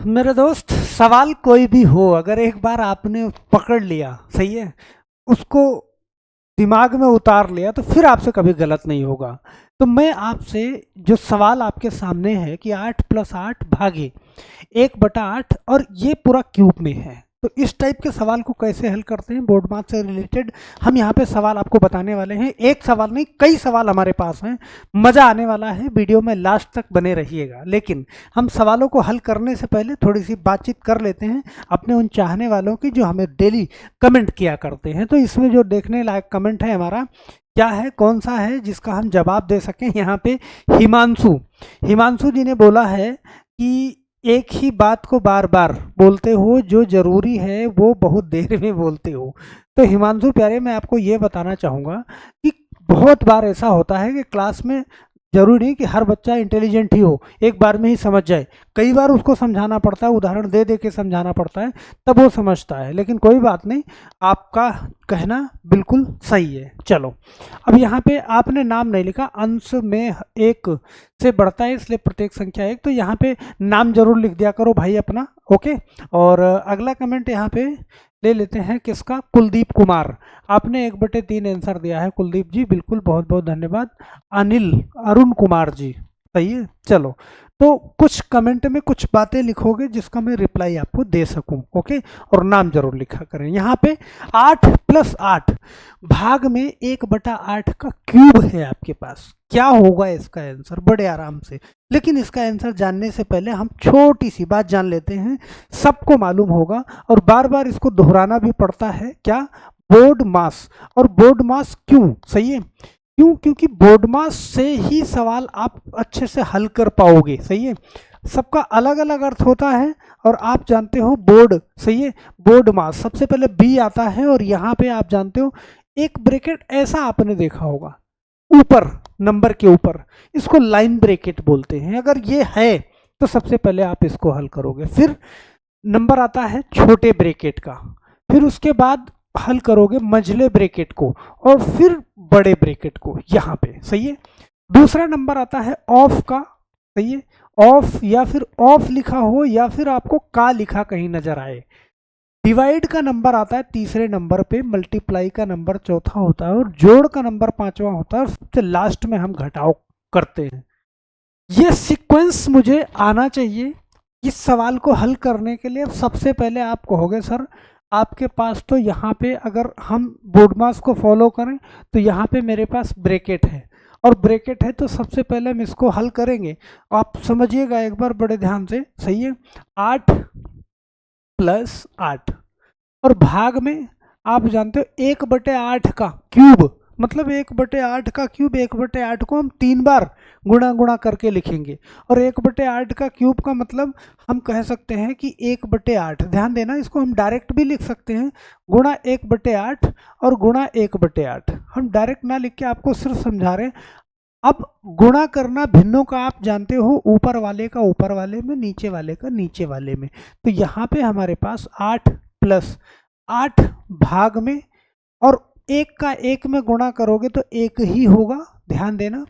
मेरे दोस्त, सवाल कोई भी हो, अगर एक बार आपने पकड़ लिया, सही है, उसको दिमाग में उतार लिया, तो फिर आपसे कभी गलत नहीं होगा। तो मैं आपसे जो सवाल आपके सामने है कि 8+8 भागे 1/8 और ये पूरा क्यूब में है, तो इस टाइप के सवाल को कैसे हल करते हैं बोर्ड मार्क्स से रिलेटेड, हम यहाँ पे सवाल आपको बताने वाले हैं। एक सवाल नहीं, कई सवाल हमारे पास हैं। मज़ा आने वाला है, वीडियो में लास्ट तक बने रहिएगा। लेकिन हम सवालों को हल करने से पहले थोड़ी सी बातचीत कर लेते हैं अपने उन चाहने वालों की जो हमें डेली कमेंट किया करते हैं। तो इसमें जो देखने लायक कमेंट है हमारा, क्या है, कौन सा है जिसका हम जवाब दे सकें। यहाँ पे हिमांशु हिमांशु जी ने बोला है कि एक ही बात को बार बार बोलते हो, जो जरूरी है वो बहुत देर में बोलते हो। तो हिमांशु प्यारे, मैं आपको ये बताना चाहूँगा कि बहुत बार ऐसा होता है कि क्लास में जरूरी नहीं कि हर बच्चा इंटेलिजेंट ही हो, एक बार में ही समझ जाए। कई बार उसको समझाना पड़ता है, उदाहरण दे दे के समझाना पड़ता है, तब वो समझता है। लेकिन कोई बात नहीं, आपका कहना बिल्कुल सही है। चलो, अब यहाँ पे आपने नाम नहीं लिखा, अंश में एक से बढ़ता है इसलिए प्रत्येक संख्या एक, तो यहाँ पे नाम जरूर लिख दिया करो भाई अपना। ओके, और अगला कमेंट यहाँ पे ले लेते हैं, किसका, कुलदीप कुमार। आपने 1/3 आंसर दिया है कुलदीप जी, बिल्कुल, बहुत बहुत धन्यवाद। अनिल अरुण कुमार जी, सही है। चलो, तो कुछ कमेंट में कुछ बातें लिखोगे जिसका मैं रिप्लाई आपको दे सकूं। ओके, और नाम जरूर लिखा करें। यहाँ पे 8+8 भाग में 1/8 का क्यूब है आपके पास। क्या होगा इसका आंसर, बड़े आराम से। लेकिन इसका आंसर जानने से पहले हम छोटी सी बात जान लेते हैं, सबको मालूम होगा और बार बार इसको दोहराना भी पड़ता है। क्या, बोर्ड मास। और बोर्ड मास क्यों, सही है, क्यों, क्योंकि बोर्ड मास से ही सवाल आप अच्छे से हल कर पाओगे। सही है, सबका अलग अलग अर्थ होता है और आप जानते हो बोर्ड, सही है, बोर्ड मास सबसे पहले बी आता है। और यहाँ पे आप जानते हो एक ब्रैकेट ऐसा आपने देखा होगा ऊपर, नंबर के ऊपर, इसको लाइन ब्रैकेट बोलते हैं। अगर ये है तो सबसे पहले आप इसको हल करोगे, फिर नंबर आता है छोटे ब्रैकेट का, फिर उसके बाद हल करोगे मझले ब्रैकेट को, और फिर बड़े ब्रैकेट को यहाँ पे। सही है, दूसरा नंबर आता है ऑफ का। सही है, ऑफ, या फिर ऑफ लिखा हो या फिर आपको का लिखा कहीं नजर आए। डिवाइड का नंबर आता है तीसरे नंबर पे, मल्टीप्लाई का नंबर चौथा होता है, और जोड़ का नंबर पांचवा होता है, और सबसे लास्ट में हम घटाव करते हैं। ये सीक्वेंस मुझे आना चाहिए इस सवाल को हल करने के लिए। सबसे पहले आप कहोगे सर आपके पास तो यहाँ पे, अगर हम बोर्ड मास को फॉलो करें तो यहाँ पे मेरे पास ब्रैकेट है, और ब्रैकेट है तो सबसे पहले हम इसको हल करेंगे। आप समझिएगा एक बार बड़े ध्यान से, सही है, 8+8, और भाग में आप जानते हो 1/8 का क्यूब, मतलब 1/8 का क्यूब, 1/8 को हम 3 बार गुणा गुणा करके लिखेंगे। और 1/8 का क्यूब का मतलब हम कह सकते हैं कि 1/8, ध्यान देना, इसको हम डायरेक्ट भी लिख सकते हैं, गुणा 1/8 और गुणा 1/8। हम डायरेक्ट ना लिख के आपको सिर्फ समझा रहे हैं। अब गुणा करना भिन्नों का आप जानते हो, ऊपर वाले का ऊपर वाले में, नीचे वाले का नीचे वाले में। तो यहाँ पे हमारे पास 8+8 भाग में, और एक का एक में गुणा करोगे तो एक ही होगा, ध्यान देना।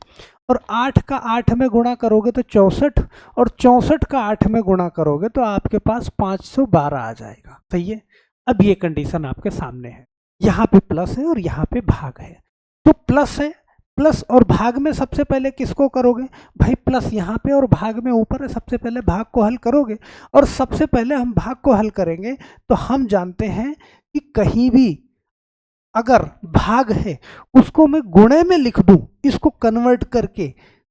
और 8 का 8 में गुणा करोगे तो 64, और 64 का 8 में गुणा करोगे तो आपके पास 512 आ जाएगा। सही है, अब ये कंडीशन आपके सामने है, यहाँ पे प्लस है और यहाँ पे भाग है। तो प्लस है, प्लस और भाग में सबसे पहले किसको करोगे भाई, प्लस यहाँ पे और भाग में ऊपर है, सबसे पहले भाग को हल करोगे। और सबसे पहले हम भाग को हल करेंगे तो हम जानते हैं कि कहीं भी अगर भाग है उसको मैं गुणे में लिख दूं, इसको कन्वर्ट करके,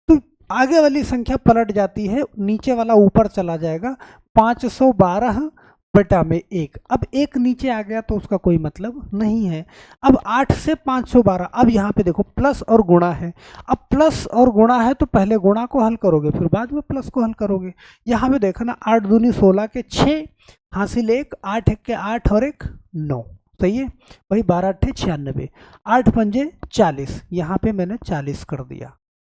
तो आगे वाली संख्या पलट जाती है, नीचे वाला ऊपर चला जाएगा। 512/1। अब एक नीचे आ गया तो उसका कोई मतलब नहीं है। अब 8 से 512, अब यहाँ पे देखो प्लस और गुणा है। अब प्लस और गुणा है तो पहले गुणा को हल करोगे, फिर बाद में प्लस को हल करोगे। यहाँ पे देखना, 8 दूनी 16 के 6, हासिल 1, 8 1 के 8 और 1 9। सही है, वही 12 8 96, 8 पंजे 40, यहाँ पे मैंने 40 कर दिया,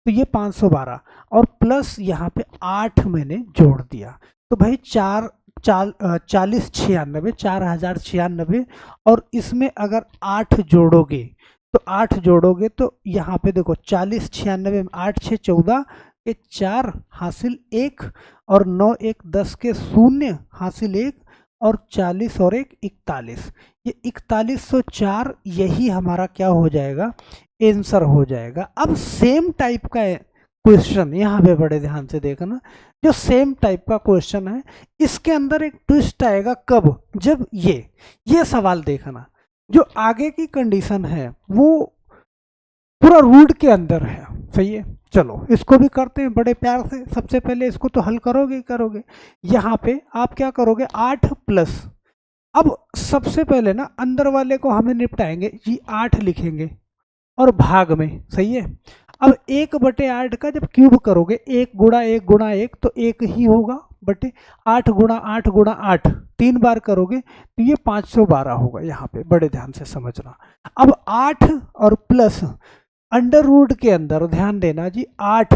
तो ये 512, और प्लस यहाँ पे 8 मैंने जोड़ दिया, तो भाई 40 96, 4096। और इसमें अगर 8 जोड़ोगे तो 8 जोड़ोगे तो यहाँ पे देखो 40 96 में 8 6 14, के 4 हासिल 1 और 9 1 10 के 0 हासिल 1 और 40 और 1 41। ये 4104 यही हमारा क्या हो जाएगा, आंसर हो जाएगा। अब सेम टाइप का क्वेश्चन यहाँ पे बड़े ध्यान से देखना, जो सेम टाइप का क्वेश्चन है इसके अंदर एक ट्विस्ट आएगा कब, जब ये सवाल देखना, जो आगे की कंडीशन है वो पूरा रूट के अंदर है, सही है। चलो इसको भी करते हैं बड़े प्यार से। सबसे पहले इसको तो हल करोगे करोगे, यहाँ पे आप क्या करोगे 8 प्लस, अब सबसे पहले ना अंदर वाले को हमें निपटाएंगे जी, 8 लिखेंगे और भाग में, सही है। अब 1/8 का जब क्यूब करोगे 1 गुणा 1 गुणा 1 तो 1 ही होगा, बटे 8 गुणा 8 गुणा 8 3 बार करोगे तो ये 512 होगा। यहाँ पे बड़े ध्यान से समझना। अब 8 और प्लस अंडर रूट के अंदर ध्यान देना जी 8,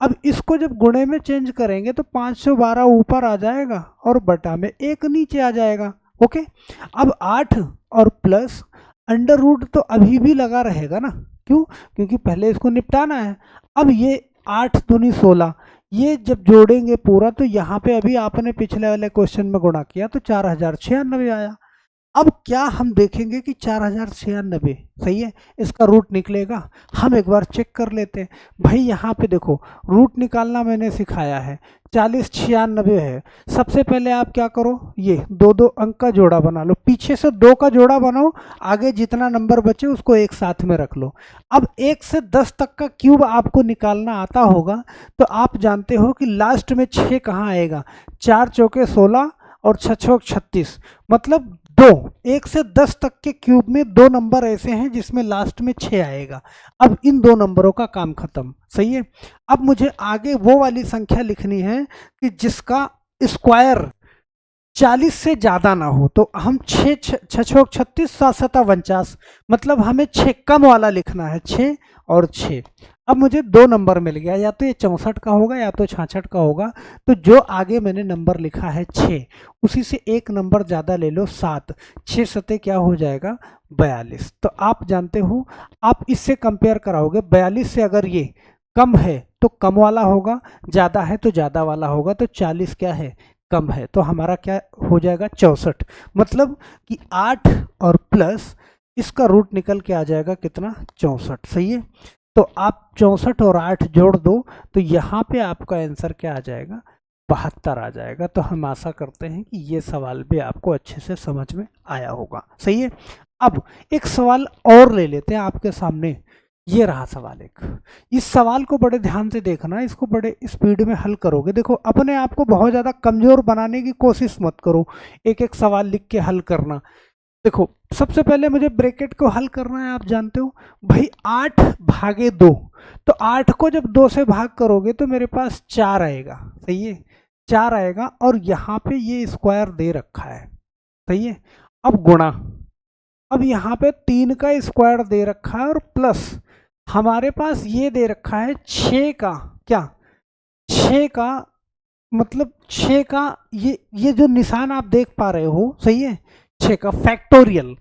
अब इसको जब गुणे में चेंज करेंगे तो 512 ऊपर आ जाएगा और बटा में 1 नीचे आ जाएगा। ओके, अब 8 और प्लस अंडर रूट तो अभी भी लगा रहेगा ना, क्यों, क्योंकि पहले इसको निपटाना है। अब ये 8 दूनी 16, ये जब जोड़ेंगे पूरा तो यहाँ पे अभी आपने पिछले वाले क्वेश्चन में गुणा किया तो 4096 आया। अब क्या हम देखेंगे कि 4096 सही है, इसका रूट निकलेगा। हम एक बार चेक कर लेते हैं भाई, यहाँ पे देखो रूट निकालना मैंने सिखाया है, 4096 है। सबसे पहले आप क्या करो, ये दो दो अंक का जोड़ा बना लो, पीछे से 2 का जोड़ा बनाओ, आगे जितना नंबर बचे उसको एक साथ में रख लो। अब 1 से 10 तक का क्यूब आपको निकालना आता होगा तो आप जानते हो कि लास्ट में 6 कहाँ आएगा, 4 चौके 16 और 6 छक 36, मतलब 2, 1 से 10 तक के क्यूब में 2 नंबर ऐसे हैं जिसमें लास्ट में 6 आएगा। अब इन 2 नंबरों का काम खत्म, सही है। अब मुझे आगे वो वाली संख्या लिखनी है कि जिसका स्क्वायर 40 से ज़्यादा ना हो, तो हम 6 छक 36 7 7 49, मतलब हमें 6 कम वाला लिखना है, 6 और 6। अब मुझे 2 नंबर मिल गया, या तो ये 64 का होगा या तो 66 का होगा। तो जो आगे मैंने नंबर लिखा है 6, उसी से एक नंबर ज़्यादा ले लो 7, 6 सते क्या हो जाएगा 42। तो आप जानते हो, आप इससे कंपेयर कराओगे, 42 से अगर ये कम है तो कम वाला होगा, ज़्यादा है तो ज़्यादा वाला होगा, तो 40 क्या है कम है, तो हमारा क्या हो जाएगा 64। मतलब कि 8 और प्लस इसका रूट निकल के आ जाएगा कितना 64, सही है। तो आप 64 और 8 जोड़ दो तो यहाँ पे आपका आंसर क्या आ जाएगा 72 आ जाएगा। तो हम आशा करते हैं कि ये सवाल भी आपको अच्छे से समझ में आया होगा, सही है। अब एक सवाल और ले लेते हैं आपके सामने, ये रहा सवाल एक। इस सवाल को बड़े ध्यान से देखना, इसको बड़े स्पीड में हल करोगे। देखो अपने आप को बहुत ज़्यादा कमज़ोर बनाने की कोशिश मत करो, एक एक सवाल लिख के हल करना। देखो सबसे पहले मुझे ब्रैकेट को हल करना है, आप जानते हो भाई 8 भागे 2, तो 8 को जब 2 से भाग करोगे तो मेरे पास 4 आएगा, सही है, 4 आएगा। और यहाँ पे ये स्क्वायर दे रखा है, सही है। अब गुणा, अब यहाँ पे 3 का स्क्वायर दे रखा है और प्लस हमारे पास ये दे रखा है 6 का, क्या 6 का, मतलब 6 का ये जो निशान आप देख पा रहे हो, सही है, 6 का फैक्टोरियल।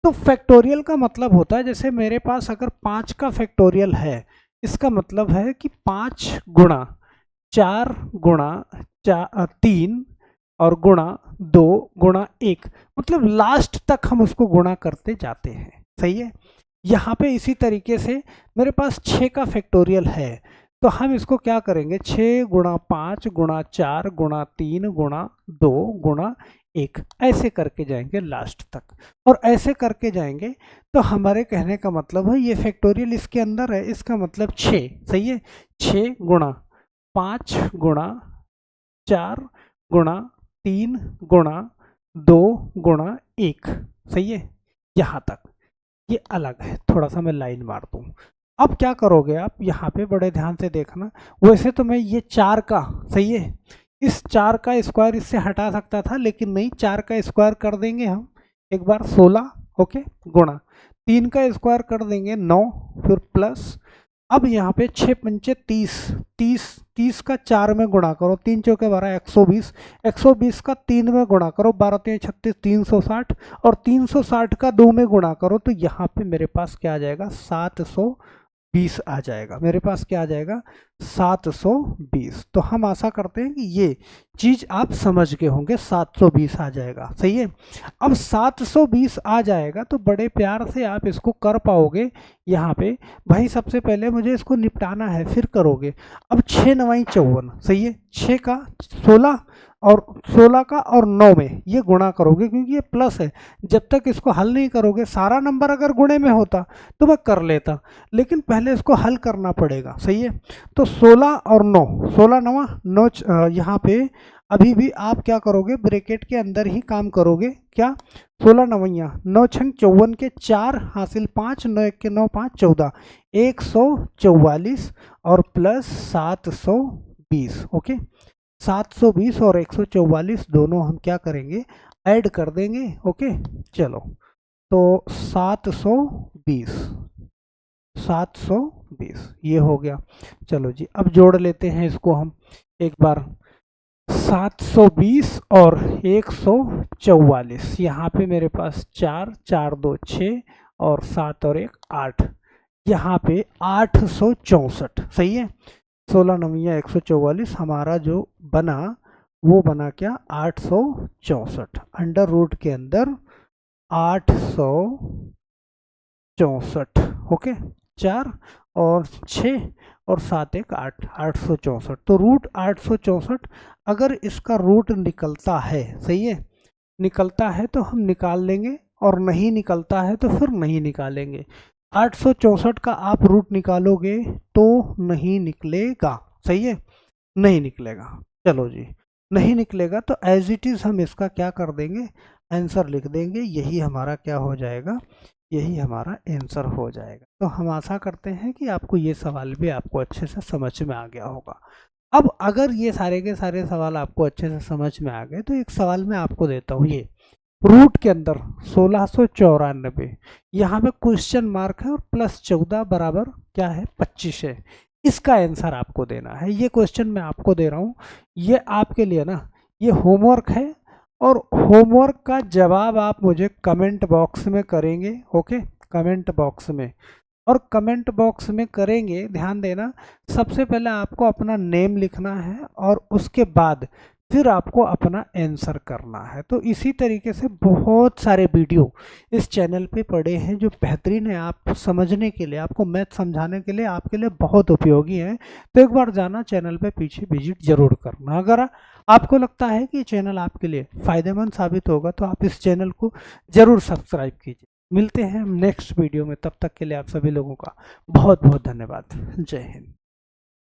तो फैक्टोरियल का मतलब होता है, जैसे मेरे पास अगर 5 का फैक्टोरियल है, इसका मतलब है कि 5 गुणा 4 गुणा 3 और गुणा 2 गुणा 1, मतलब लास्ट तक हम उसको गुणा करते जाते हैं, सही है। यहाँ पे इसी तरीके से मेरे पास 6 का फैक्टोरियल है, तो हम इसको क्या करेंगे 6 गुणा 5 गुणा 4 गुणा 3 गुणा 2 गुणा 1, ऐसे करके जाएंगे लास्ट तक। और ऐसे करके जाएंगे तो हमारे कहने का मतलब है ये फैक्टोरियल इसके अंदर है, इसका मतलब 6, सही है। 6 गुणा 5 गुणा 4 गुणा 3 गुणा 2 गुणा 1, सही है। यहाँ तक ये अलग है, थोड़ा सा मैं लाइन मार दूँ। अब क्या करोगे आप, यहाँ पे बड़े ध्यान से देखना। वैसे तो मैं ये 4 का, सही है, इस 4 का स्क्वायर इससे हटा सकता था, लेकिन नहीं, 4 का स्क्वायर कर देंगे हम एक बार 16, ओके, गुणा 3 का स्क्वायर कर देंगे 9, फिर प्लस, अब यहाँ पे 6 पंचे 30, 30 का 4 में गुणा करो, 3 चौके 12 120, 120 का 3 में गुणा करो, 12 3 36 360, और 360 का 2 में गुणा करो तो यहाँ पे मेरे पास क्या आ जाएगा 20 आ जाएगा, मेरे पास क्या आ जाएगा 720। तो हम आशा करते हैं कि ये चीज आप समझ गए होंगे, 720 आ जाएगा, सही है। अब 720 आ जाएगा तो बड़े प्यार से आप इसको कर पाओगे। यहाँ पे भाई सबसे पहले मुझे इसको निपटाना है, फिर करोगे। अब 6 9 54, सही है, 6 का 16 और 16 का और 9 में ये गुणा करोगे, क्योंकि ये प्लस है। जब तक इसको हल नहीं करोगे, सारा नंबर अगर गुणे में होता तो मैं कर लेता, लेकिन पहले इसको हल करना पड़ेगा, सही है। तो 16 और 9, 16 9 9, यहाँ पे अभी भी आप क्या करोगे, ब्रैकेट के अंदर ही काम करोगे। क्या 16 9 9 6 54 के 4 हासिल 5, 9 1 के 9 5 14, 144 और प्लस 720। ओके, 720 और 144 दोनों हम क्या करेंगे, ऐड कर देंगे। ओके, चलो तो 720 ये हो गया। चलो जी, अब जोड़ लेते हैं इसको हम एक बार। 720 और 144, यहाँ पे मेरे पास 4 4 2 6 और 7 और 1 8, यहाँ पे 864, सही है। 16 9 144 हमारा जो बना वो बना क्या, 864, अंडर रूट के अंदर 864। ओके, 4 और 6 और 7 1 8, 864। तो रूट 864, अगर इसका रूट निकलता है, सही है, निकलता है तो हम निकाल लेंगे, और नहीं निकलता है तो फिर नहीं निकालेंगे। 864 का आप रूट निकालोगे तो नहीं निकलेगा, सही है, नहीं निकलेगा। चलो जी, नहीं निकलेगा तो एज इट इज़ हम इसका क्या कर देंगे, आंसर लिख देंगे। यही हमारा क्या हो जाएगा, यही हमारा आंसर हो जाएगा। तो हम आशा करते हैं कि आपको ये सवाल भी आपको अच्छे से समझ में आ गया होगा। अब अगर ये सारे के सारे सवाल आपको अच्छे से समझ में आ गए तो एक सवाल मैं आपको देता हूँ। ये रूट के अंदर 1694, यहाँ पे क्वेश्चन मार्क है और प्लस 14 बराबर क्या है 25 है। इसका आंसर आपको देना है। ये क्वेश्चन मैं आपको दे रहा हूँ, ये आपके लिए ना ये होमवर्क है, और होमवर्क का जवाब आप मुझे कमेंट बॉक्स में करेंगे। ओके, कमेंट बॉक्स में, और कमेंट बॉक्स में करेंगे, ध्यान देना, सबसे पहले आपको अपना नेम लिखना है और उसके बाद फिर आपको अपना आंसर करना है। तो इसी तरीके से बहुत सारे वीडियो इस चैनल पे पड़े हैं जो बेहतरीन है, आप समझने के लिए, आपको मैथ समझाने के लिए, आपके लिए बहुत उपयोगी है। तो एक बार जाना चैनल पे पीछे विजिट जरूर करना। अगर आपको लगता है कि चैनल आपके लिए फ़ायदेमंद साबित होगा तो आप इस चैनल को ज़रूर सब्सक्राइब कीजिए। मिलते हैं हम नेक्स्ट वीडियो में, तब तक के लिए आप सभी लोगों का बहुत बहुत धन्यवाद। जय हिंद।